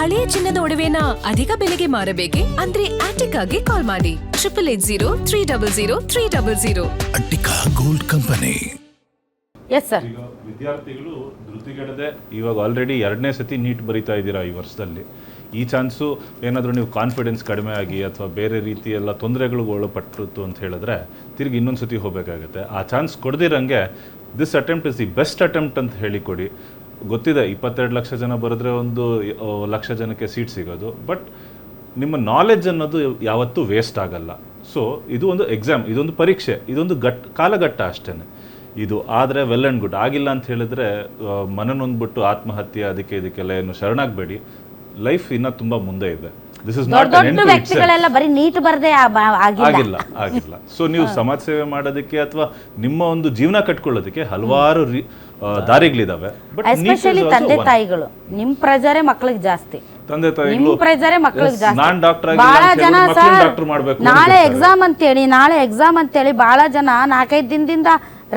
ಹಳೆಯ ಚಿನ್ನದ ಒಡವೆನ ಅಧಿಕ ಬೆಲೆಗೆ ಮಾರಬೇಕೆ ಅಂದ್ರೆ ಆಟಿಕಾಗೆ ಕಾಲ್ ಮಾಡಿ 8880 Attica gold company. Yes sir. ಈಗ ವಿದ್ಯಾರ್ಥಿಗಳು ಧೃತಿಗೆಡದೆ ಇವಾಗ ಆಲ್ರೆಡಿ 2ನೇ ಸತಿ ನೀಟ್ ಬರೀತಾ ಇದ್ದೀರಾ ಈ ವರ್ಷದಲ್ಲಿ. ಈ ಚಾನ್ಸು ಏನಾದರೂ ನೀವು ಕಾನ್ಫಿಡೆನ್ಸ್ ಕಡಿಮೆ ಆಗಿ ಅಥವಾ ಬೇರೆ ರೀತಿ ಎಲ್ಲ ತೊಂದರೆಗಳಿಗೆ ಒಳಪಟ್ಟಿತ್ತು ಅಂತ ಹೇಳಿದ್ರೆ ತಿರುಗಿ ಇನ್ನೊಂದು ಸತಿ ಹೋಗಬೇಕಾಗತ್ತೆ. ಆ ಚಾನ್ಸ್ ಕೊಡ್ದಿರಂಗೆ this attempt is the best attempt ಅಂತ ಹೇಳಿಕೊಡಿ. ಗೊತ್ತಿದೆ 22 ಲಕ್ಷ ಜನ ಬರೆದ್ರೆ 1 ಲಕ್ಷ ಜನಕ್ಕೆ ಸೀಟ್ ಸಿಗೋದು, ಬಟ್ ನಿಮ್ಮ ನಾಲೆಡ್ಜ್ ಅನ್ನೋದು ಯಾವತ್ತೂ ವೇಸ್ಟ್ ಆಗಲ್ಲ. ಸೊ ಇದು ಒಂದು ಎಕ್ಸಾಮ್, ಇದೊಂದು ಪರೀಕ್ಷೆ, ಇದೊಂದು ಕಾಲಘಟ್ಟ ಅಷ್ಟೇ. ಇದು ಆದರೆ ವೆಲ್ ಆ್ಯಂಡ್ ಗುಡ್. ಆಗಿಲ್ಲ ಅಂತ ಹೇಳಿದ್ರೆ ಮನನೊಂದ್ಬಿಟ್ಟು ಆತ್ಮಹತ್ಯೆ ಅದಕ್ಕೆ ಇದಕ್ಕೆಲ್ಲ ಏನು ಶರಣಾಗಬೇಡಿ. ಲೈಫ್ ಇನ್ನೂ ತುಂಬ ಮುಂದೆ ಇದೆ. ದಿಸ್ ಇಸ್ ನಾಟ್ ದೊಡ್ಡ ವ್ಯಕ್ತಿಗಳೆಲ್ಲ ಬರೀ ನೀಟ್ ಬರ್ದೇ ಆಗಿಲ್ಲ. ಸೊ ನೀವು ಸಮಾಜ ಸೇವೆ ಮಾಡೋದಕ್ಕೆ ಅಥವಾ ನಿಮ್ಮ ಒಂದು ಜೀವನ ಕಟ್ಕೊಳ್ಳೋದಕ್ಕೆ ಹಲವಾರು ದಾರಿಗಳಿದಾವೆ. ಬಟ್ ಎಸ್ಪೆಷಲಿ ತಂದೆ ತಾಯಿಗಳು ನಿಮ್ ಪ್ರೆಜರೇ ಮಕ್ಳಿಗೆ ಜಾಸ್ತಿ. ತಂದೆ ತಾಯಿಗಳು ನಿಮ್ ಪ್ರೆಜರೇ ಮಕ್ಳಿಗೆ ಜಾಸ್ತಿ. ನಾನ್ ಡಾಕ್ಟರ್ ಬಹಳ ಜನ ಡಾಕ್ಟರ್ ಮಾಡಬೇಕು, ನಾಳೆ ಎಕ್ಸಾಮ್ ಅಂತೇಳಿ ಬಹಳ ಜನ 4-5 ದಿನದಿಂದ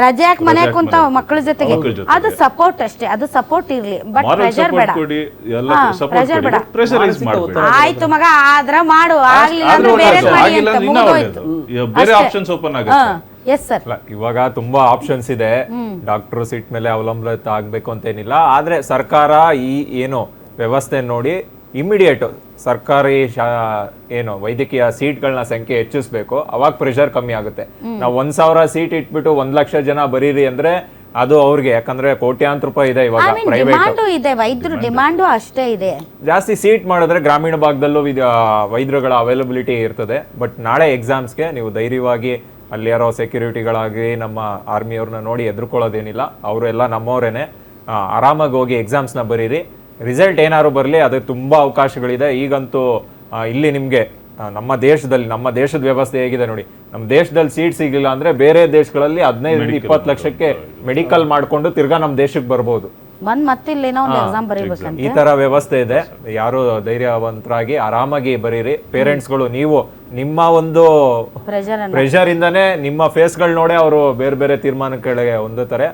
ರಜೆ ಯಾಕೆ ಮನೆ ಕುಂತ ಮಕ್ಕಳ ಜೊತೆಗೆ. ಅದು ಸಪೋರ್ಟ್ ಅಷ್ಟೇ, ಅದು ಸಪೋರ್ಟ್ ಇರ್ಲಿ, ಬಟ್ ಪ್ರೆಷರ್ ಬೇಡ. ಪ್ರೆಷರ್ ಬೇಡ. ಆಯ್ತು ಮಗ ಆದ್ರ ಮಾಡು, ಆಗ್ಲಿಲ್ಲ ಅಂದ್ರೆ ಬೇರೆ ಮಾಡಿ ಅಂತ ಮುಗಿದೋಯ್ತು. ಬೇರೆ ಆಪ್ಷನ್ಸ್ ಓಪನ್ ಆಗುತ್ತೆ. Yes sir. ಇವಾಗ ತುಂಬಾ ಆಪ್ಷನ್ಸ್ ಇದೆ. ಡಾಕ್ಟರ್ ಸೀಟ್ ಮೇಲೆ ಅವಲಂಬಿತ ಆಗ್ಬೇಕು ಅಂತ ಏನಿಲ್ಲ. ಆದ್ರೆ ಸರ್ಕಾರ ಈ ಏನು ವ್ಯವಸ್ಥೆ ನೋಡಿ ಇಮಿಡಿಯೇಟ್ ಸರ್ಕಾರಿ ಏನು ವೈದ್ಯಕೀಯ ಸೀಟ್ಗಳನ್ನ ಸಂಖ್ಯೆ ಹೆಚ್ಚಿಸ್ಬೇಕು. ಅವಾಗ ಪ್ರೆಷರ್ ಕಮ್ಮಿ ಆಗುತ್ತೆ. ನಾವು 1000 ಸೀಟ್ ಇಟ್ಬಿಟ್ಟು 1 ಲಕ್ಷ ಜನ ಬರೀರಿ ಅಂದ್ರೆ ಅದು ಅವ್ರಿಗೆ, ಯಾಕಂದ್ರೆ ಕೋಟ್ಯಾಂತರ ರೂಪಾಯಿ ಇದೆ ಇವಾಗ ಪ್ರೈವೇಟ್ ಇದೆ, ವೈದ್ಯರ ಡಿಮಾಂಡು ಅಷ್ಟೇ ಇದೆ. ಜಾಸ್ತಿ ಸೀಟ್ ಮಾಡಿದ್ರೆ ಗ್ರಾಮೀಣ ಭಾಗದಲ್ಲೂ ವೈದ್ಯರುಗಳ ಅವೈಲಬಿಲಿಟಿ ಇರ್ತದೆ. ಬಟ್ ನಾಳೆ ಎಕ್ಸಾಮ್ಸ್ಗೆ ನೀವು ಧೈರ್ಯವಾಗಿ ಅಲ್ಲಿ ಯಾರೋ ಸೆಕ್ಯೂರಿಟಿಗಳಾಗಿ ನಮ್ಮ ಆರ್ಮಿಯವ್ರನ್ನ ನೋಡಿ ಎದುರ್ಕೊಳ್ಳೋದೇನಿಲ್ಲ. ಅವರೆಲ್ಲ ನಮ್ಮವರೇನೆ. ಆರಾಮಾಗಿ ಹೋಗಿ ಎಕ್ಸಾಮ್ಸ್ನ ಬರೀರಿ. ರಿಸಲ್ಟ್ ಏನಾದ್ರು ಬರಲಿ, ಅದು ತುಂಬ ಅವಕಾಶಗಳಿದೆ. ಈಗಂತೂ ಇಲ್ಲಿ ನಿಮಗೆ ನಮ್ಮ ದೇಶದ ವ್ಯವಸ್ಥೆ ಹೇಗಿದೆ ನೋಡಿ. ನಮ್ಮ ದೇಶದಲ್ಲಿ ಸೀಟ್ ಸಿಗಲಿಲ್ಲ ಅಂದ್ರೆ ಬೇರೆ ದೇಶಗಳಲ್ಲಿ 15-20 ಲಕ್ಷಕ್ಕೆ ಮೆಡಿಕಲ್ ಮಾಡ್ಕೊಂಡು ತಿರ್ಗಾ ನಮ್ಮ ದೇಶಕ್ಕೆ ಬರ್ಬೋದು. ಈ ತರ ವ್ಯವಸ್ಥೆ ಇದೆ. ಯಾರು ಧೈರ್ಯವಂತರಾಗಿ ಆರಾಮಾಗಿ ಬರೀರಿ. ಪೇರೆಂಟ್ಸ್ಗಳು ನೀವು ನಿಮ್ಮ ಒಂದು ಪ್ರೆಷರ್ ಇಂದಾನೆ ನಿಮ್ಮ ಫೇಸ್ಗಳು ನೋಡೇ ಅವರು ಬೇರೆ ಬೇರೆ ತೀರ್ಮಾನಗಳಿಗೆ ಹೊಂದುತ್ತಾರೆ.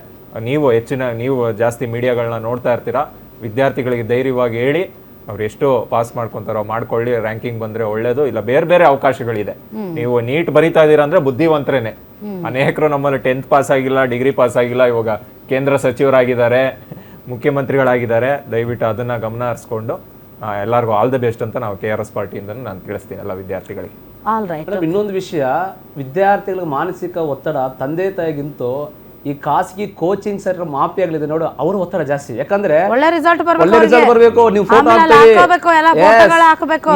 ನೀವು ಜಾಸ್ತಿ ಮೀಡಿಯಾಗಳನ್ನ ನೋಡ್ತಾ ಇರ್ತೀರಾ. ವಿದ್ಯಾರ್ಥಿಗಳಿಗೆ ಧೈರ್ಯವಾಗಿ ಹೇಳಿ, ಅವ್ರು ಎಷ್ಟು ಪಾಸ್ ಮಾಡ್ಕೊಂತಾರೋ ಮಾಡ್ಕೊಳ್ಳಿ. ರ್ಯಾಂಕಿಂಗ್ ಬಂದ್ರೆ ಒಳ್ಳೇದು, ಇಲ್ಲ ಬೇರೆ ಬೇರೆ ಅವಕಾಶಗಳಿದೆ. ನೀವು ನೀಟ್ ಬರಿತಾ ಇದೀರಾ ಅಂದ್ರೆ ಬುದ್ಧಿವಂತರೇನೆ. ಅನೇಕರು ನಮ್ಮಲ್ಲಿ 10th ಪಾಸ್ ಆಗಿಲ್ಲ, ಡಿಗ್ರಿ ಪಾಸ್ ಆಗಿಲ್ಲ, ಇವಾಗ ಕೇಂದ್ರ ಸಚಿವರಾಗಿದ್ದಾರೆ, ಮುಖ್ಯಮಂತ್ರಿಗಳಾಗಿದ್ದಾರೆ. ದಯವಿಟ್ಟು ಅದನ್ನ ಗಮನ ಹರಿಸ್ಕೊಂಡು ಎಲ್ಲರಿಗೂ ಆಲ್ ದ ಬೆಸ್ಟ್ ಅಂತ ನಾವು KRS ಪಾರ್ಟಿಯಿಂದ ನಾನು ತಿಳಿಸ್ತೀನಿ ಎಲ್ಲ ವಿದ್ಯಾರ್ಥಿಗಳಿಗೆ. ಇನ್ನೊಂದು ವಿಷಯ, ವಿದ್ಯಾರ್ಥಿಗಳಿಗೆ ಮಾನಸಿಕ ಒತ್ತಡ ತಂದೆ ತಾಯಿಗಿಂತ ಈ ಖಾಸಗಿ ಕೋಚಿಂಗ್ ಸೆಂಟರ್ ಮಾಫಿಯಾಗಳಿದೆ ನೋಡು, ಅವ್ರ ಒತ್ತಡ ಜಾಸ್ತಿ. ಯಾಕಂದ್ರೆ ಒಳ್ಳೆ ರಿಸಲ್ಟ್ ಬರ್ಬೇಕು, ನೀವು ಫೋಟೋ ಹಾಕ್ತೀವಿ,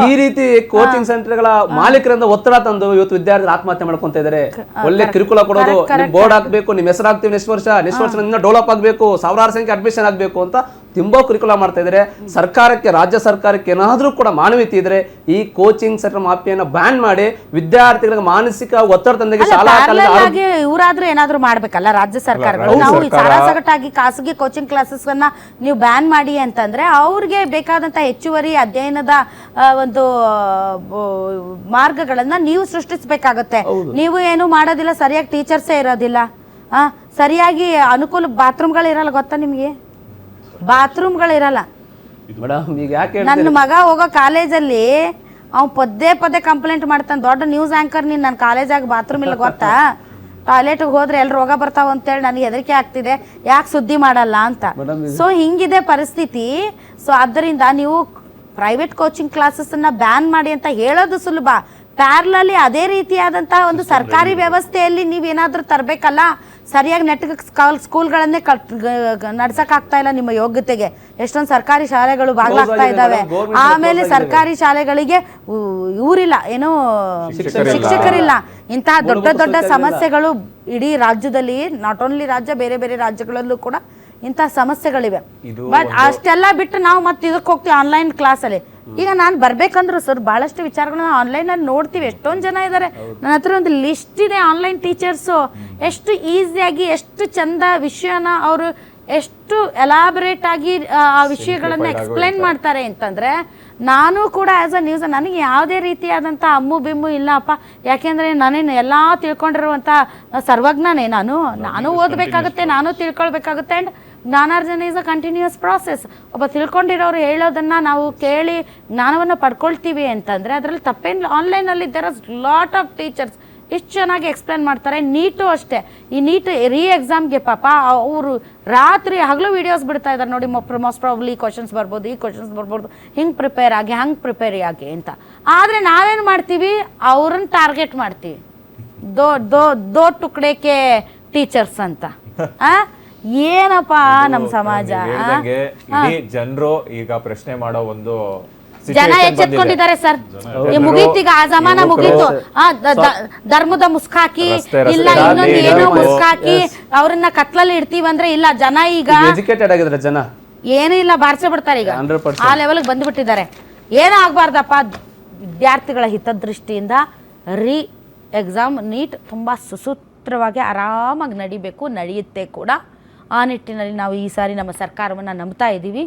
ಈ ರೀತಿ ಕೋಚಿಂಗ್ ಸೆಂಟರ್ಗಳ ಮಾಲೀಕರಿಂದ ಒತ್ತಡ ತಂದು ಇವತ್ತು ವಿದ್ಯಾರ್ಥಿಗಳು ಆತ್ಮಹತ್ಯೆ ಮಾಡ್ಕೊಂತ ಇದಾರೆ. ಒಳ್ಳೆ ಕಿರುಕುಳ ಕೊಡೋದು, ನಿಮ್ ಬೋರ್ಡ್ ಹಾಕ್ಬೇಕು, ನಿಮ್ ಹೆಸರು ಹಾಕ್ತೀವಿ ನೆಕ್ಸ್ಟ್ ವರ್ಷ ಡೆವಲಪ್ ಆಗ್ಬೇಕು, 1000 ಸಂಖ್ಯೆ ಅಡ್ಮಿಷನ್ ಆಗ್ಬೇಕು ಅಂತ ತುಂಬಾ ಕಿರುಕುಳ ಮಾಡ್ತಾ ಇದಾರೆ. ಸರ್ಕಾರಕ್ಕೆ, ರಾಜ್ಯ ಸರ್ಕಾರಕ್ಕೆ ಏನಾದ್ರೂ ಕೂಡ ಮಾನವೀಯತೆ ಇದ್ರೆ ಈ ಕೋಚಿಂಗ್ ಸೆಂಟರ್ ಮಾಫಿಯಾನ ಬ್ಯಾನ್ ಮಾಡಿ ವಿದ್ಯಾರ್ಥಿಗಳಿಗೆ ಮಾನಸಿಕ ಒತ್ತಡ ತಂದೆಗೆ ಶಾಲಾ ಇವರಾದ್ರೂ ಏನಾದ್ರೂ ಮಾಡ್ಬೇಕಲ್ಲ ರಾಜ್ಯ ಸರ್ಕಾರಗಳು. ನಾವು ಸಾರಾಸಗಟಾಗಿ ಖಾಸಗಿ ಕೋಚಿಂಗ್ ಕ್ಲಾಸಸ್ ಅನ್ನ ನೀವು ಬ್ಯಾನ್ ಮಾಡಿ ಅಂತಂದ್ರೆ ಅವ್ರಿಗೆ ಬೇಕಾದಂತ ಹೆಚ್ಚುವರಿ ಅಧ್ಯಯನದ ಒಂದು ಮಾರ್ಗಗಳನ್ನ ನೀವು ಸೃಷ್ಟಿಸಬೇಕಾಗತ್ತೆ. ನೀವು ಏನು ಮಾಡೋದಿಲ್ಲ, ಸರಿಯಾಗಿ ಟೀಚರ್ಸೇ ಇರೋದಿಲ್ಲ, ಸರಿಯಾಗಿ ಅನುಕೂಲ ಬಾತ್ರೂಮ್ಗಳಿರಲ್ಲ. ಗೊತ್ತಾ ನಿಮ್ಗೆ? ಬಾತ್ರೂಮ್ಗಳಿರಲ್ಲ. ನನ್ನ ಮಗ ಹೋಗೋ ಕಾಲೇಜಲ್ಲಿ ಅವ್ನು ಪದೇ ಕಂಪ್ಲೇಂಟ್ ಮಾಡ್ತಾನೆ. ದೊಡ್ಡ ನ್ಯೂಸ್ ಆಂಕರ್ ನೀನ್, ನನ್ನ ಕಾಲೇಜಾಗ ಬಾತ್ರೂಮ್ ಇಲ್ಲ ಗೊತ್ತಾ, ಟಾಯ್ಲೆಟ್ಗೆ ಹೋದ್ರೆ ಎಲ್ಲಿ ರೋಗ ಬರ್ತಾವ ಅಂತೇಳಿ ನನಗೆ ಹೆದರಿಕೆ ಆಗ್ತಿದೆ, ಯಾಕೆ ಸುದ್ದಿ ಮಾಡಲ್ಲ ಅಂತ. ಸೊ ಹಿಂಗಿದೆ ಪರಿಸ್ಥಿತಿ. ಸೊ ಆದ್ದರಿಂದ ನೀವು ಪ್ರೈವೇಟ್ ಕೋಚಿಂಗ್ ಕ್ಲಾಸಸ್ ಅನ್ನ ಬ್ಯಾನ್ ಮಾಡಿ ಅಂತ ಹೇಳೋದು ಸುಲಭ. ಪ್ಯಾರಲಲ್ಲಿ ಅದೇ ರೀತಿಯಾದಂತಹ ಒಂದು ಸರ್ಕಾರಿ ವ್ಯವಸ್ಥೆಯಲ್ಲಿ ನೀವೇನಾದ್ರೂ ತರಬೇಕಲ್ಲ. ಸರಿಯಾಗಿ ನೆಟ್ಗೆ ಸ್ಕೂಲ್ಗಳನ್ನೇ ನಡ್ಸಕ್ ಆಗ್ತಾ ಇಲ್ಲ ನಿಮ್ಮ ಯೋಗ್ಯತೆಗೆ. ಎಷ್ಟೊಂದು ಸರ್ಕಾರಿ ಶಾಲೆಗಳು ಬಾಗ್ಲಾಗ್ತಾ ಇದ್ದಾವೆ. ಆಮೇಲೆ ಸರ್ಕಾರಿ ಶಾಲೆಗಳಿಗೆ ಇವರಿಲ್ಲ, ಏನು ಶಿಕ್ಷಕರಿಲ್ಲ. ಇಂತಹ ದೊಡ್ಡ ಸಮಸ್ಯೆಗಳು ಇಡೀ ರಾಜ್ಯದಲ್ಲಿ, ನಾಟ್ ಓನ್ಲಿ ರಾಜ್ಯ, ಬೇರೆ ಬೇರೆ ರಾಜ್ಯಗಳಲ್ಲೂ ಕೂಡ ಇಂತಹ ಸಮಸ್ಯೆಗಳಿವೆ. ಬಟ್ ಅಷ್ಟೆಲ್ಲ ಬಿಟ್ಟು ನಾವು ಮತ್ತೆ ಇದಕ್ಕೆ ಹೋಗ್ತೀವಿ ಆನ್ಲೈನ್ ಕ್ಲಾಸಲ್ಲಿ. ಈಗ ನಾನು ಬರ್ಬೇಕಂದ್ರು ಸರ್ ಬಹಳಷ್ಟು ವಿಚಾರಗಳನ್ನ ಆನ್ಲೈನ್ ಅಲ್ಲಿ ನೋಡ್ತೀವಿ. ಎಷ್ಟೊಂದು ಜನ ಇದ್ದಾರೆ. ನನ್ನ ಹತ್ರ ಒಂದು ಲಿಸ್ಟ್ ಇದೆ. ಆನ್ಲೈನ್ ಟೀಚರ್ಸು ಎಷ್ಟು ಈಸಿಯಾಗಿ, ಎಷ್ಟು ಚಂದ ವಿಷಯನ ಅವರು ಎಷ್ಟು ಎಲಾಬರೇಟ್ ಆಗಿ ಆ ವಿಷಯಗಳನ್ನ ಎಕ್ಸ್ಪ್ಲೈನ್ ಮಾಡ್ತಾರೆ ಅಂತಂದ್ರೆ, ನಾನು ಕೂಡ ಆಸ್ ಅ ನ್ಯೂಸ್ ನನಗೆ ಯಾವುದೇ ರೀತಿಯಾದಂಥ ಅಮ್ಮು ಬಿಮ್ಮು ಇಲ್ಲಪ್ಪ. ಯಾಕೆಂದ್ರೆ ನಾನೇನು ಎಲ್ಲ ತಿಳ್ಕೊಂಡಿರುವಂಥ ಸರ್ವಜ್ಞನೇ. ನಾನು ಓದಬೇಕಾಗುತ್ತೆ, ನಾನು ತಿಳ್ಕೊಳ್ಬೇಕಾಗುತ್ತೆ. ಆ್ಯಂಡ್ ಜ್ಞಾನಾರ್ಜನೆ ಇಸ್ ಅ ಕಂಟಿನ್ಯೂಸ್ ಪ್ರಾಸೆಸ್. ಒಬ್ಬ ತಿಳ್ಕೊಂಡಿರೋರು ಹೇಳೋದನ್ನು ನಾವು ಕೇಳಿ ಜ್ಞಾನವನ್ನು ಪಡ್ಕೊಳ್ತೀವಿ ಅಂತಂದರೆ ಅದರಲ್ಲಿ ತಪ್ಪೇನಿಲ್ಲ. ಆನ್ಲೈನಲ್ಲಿ there are lot of teachers ಎಷ್ಟು ಚೆನ್ನಾಗಿ ಎಕ್ಸ್ಪ್ಲೇನ್ ಮಾಡ್ತಾರೆ. ನೀಟು ಅಷ್ಟೇ, ಈ ನೀಟ್ ಎಕ್ಸಾಮ್ಗೆ ಪಾಪ ಅವರು ರಾತ್ರಿ ಹಗಲು ವೀಡಿಯೋಸ್ ಬಿಡ್ತಾ ಇದ್ದಾರೆ ನೋಡಿ, ಮೋಸ್ಟ್ ಪ್ರಾಬ್ಲಿ ಈ ಕ್ವಶನ್ಸ್ ಬರ್ಬೋದು, ಈ ಕ್ವಶನ್ಸ್ ಬರ್ಬೋದು, ಹಿಂಗೆ ಪ್ರಿಪೇರ್ ಆಗಿ ಹಂಗೆ ಪ್ರಿಪೇರ್ ಆಗಿ ಅಂತ. ಆದರೆ ನಾವೇನು ಮಾಡ್ತೀವಿ, ಅವ್ರನ್ನ ಟಾರ್ಗೆಟ್ ಮಾಡ್ತೀವಿ, ದೋ ಟುಕಡೆಕೆ ಟೀಚರ್ಸ್ ಅಂತ. ಏನಪ್ಪ ನಮ್ಮ ಸಮಾಜ. ಜನರು ಈಗ ಪ್ರಶ್ನೆ ಮಾಡೋ ಒಂದು ಜನ ಎಚ್ಚೆತ್ಕೊಂಡಿದ್ದಾರೆ ಸರ್. ಮುಗೀತೀಗ ಆ ಜಮಾನ ಮುಗೀತು. ಧರ್ಮದ ಮುಸ್ಕಾಕಿ ಇಲ್ಲ ಇನ್ನೊಂದು ಏನೋ ಮುಸ್ಕಾಕಿ ಅವ್ರನ್ನ ಕತ್ಲಲ್ಲಿ ಇಡ್ತೀವಿ ಅಂದ್ರೆ ಇಲ್ಲ. ಜನ ಈಗ ಎಜುಕೇಟೆಡ್ ಆಗಿದ್ರೆ ಜನ ಏನೂ ಇಲ್ಲ, ಬಾರಿಸೇ ಬಿಡ್ತಾರೆ ಈಗ. ಆ ಲೆವೆಲ್ಗೆ ಬಂದ್ಬಿಟ್ಟಿದ್ದಾರೆ. ಏನೂ ಆಗ್ಬಾರ್ದಪ್ಪ, ವಿದ್ಯಾರ್ಥಿಗಳ ಹಿತದೃಷ್ಟಿಯಿಂದ ಎಕ್ಸಾಮ್ ನೀಟ್ ತುಂಬ ಸುಸೂತ್ರವಾಗಿ ಆರಾಮಾಗಿ ನಡಿಬೇಕು, ನಡೆಯುತ್ತೆ ಕೂಡ. ಆ ನಿಟ್ಟಿನಲ್ಲಿ ನಾವು ಈ ಸಾರಿ ನಮ್ಮ ಸರ್ಕಾರವನ್ನು ನಂಬ್ತಾ ಇದ್ದೀವಿ.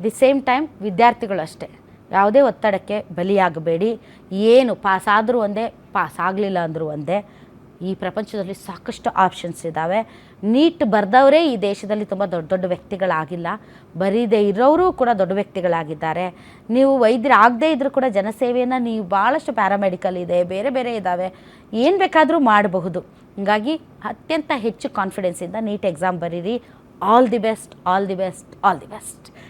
ದಿ ಸೇಮ್ ಟೈಮ್ ವಿದ್ಯಾರ್ಥಿಗಳು ಅಷ್ಟೇ, ಯಾವುದೇ ಒತ್ತಡಕ್ಕೆ ಬಲಿಯಾಗಬೇಡಿ. ಏನು ಪಾಸ್ ಆದರೂ ಒಂದೇ, ಪಾಸ್ ಆಗಲಿಲ್ಲ ಅಂದರೂ ಒಂದೇ. ಈ ಪ್ರಪಂಚದಲ್ಲಿ ಸಾಕಷ್ಟು ಆಪ್ಷನ್ಸ್ ಇದ್ದಾವೆ. ನೀಟ್ ಬರೆದವರೇ ಈ ದೇಶದಲ್ಲಿ ತುಂಬ ದೊಡ್ಡ ದೊಡ್ಡ ವ್ಯಕ್ತಿಗಳಾಗಿಲ್ಲ, ಬರೀದೇ ಇರೋರು ಕೂಡ ದೊಡ್ಡ ವ್ಯಕ್ತಿಗಳಾಗಿದ್ದಾರೆ. ನೀವು ವೈದ್ಯರಾಗದೇ ಇದ್ದರೂ ಕೂಡ ಜನಸೇವೆಯನ್ನು ನೀವು ಭಾಳಷ್ಟು ಪ್ಯಾರಾಮೆಡಿಕಲ್ ಇದೆ, ಬೇರೆ ಬೇರೆ ಇದ್ದಾವೆ, ಏನು ಬೇಕಾದರೂ ಮಾಡಬಹುದು. ಹೀಗಾಗಿ ಅತ್ಯಂತ ಹೆಚ್ಚು ಕಾನ್ಫಿಡೆನ್ಸಿಂದ ನೀಟ್ ಎಕ್ಸಾಮ್ ಬರೀರಿ. All the best, all the best, all the best.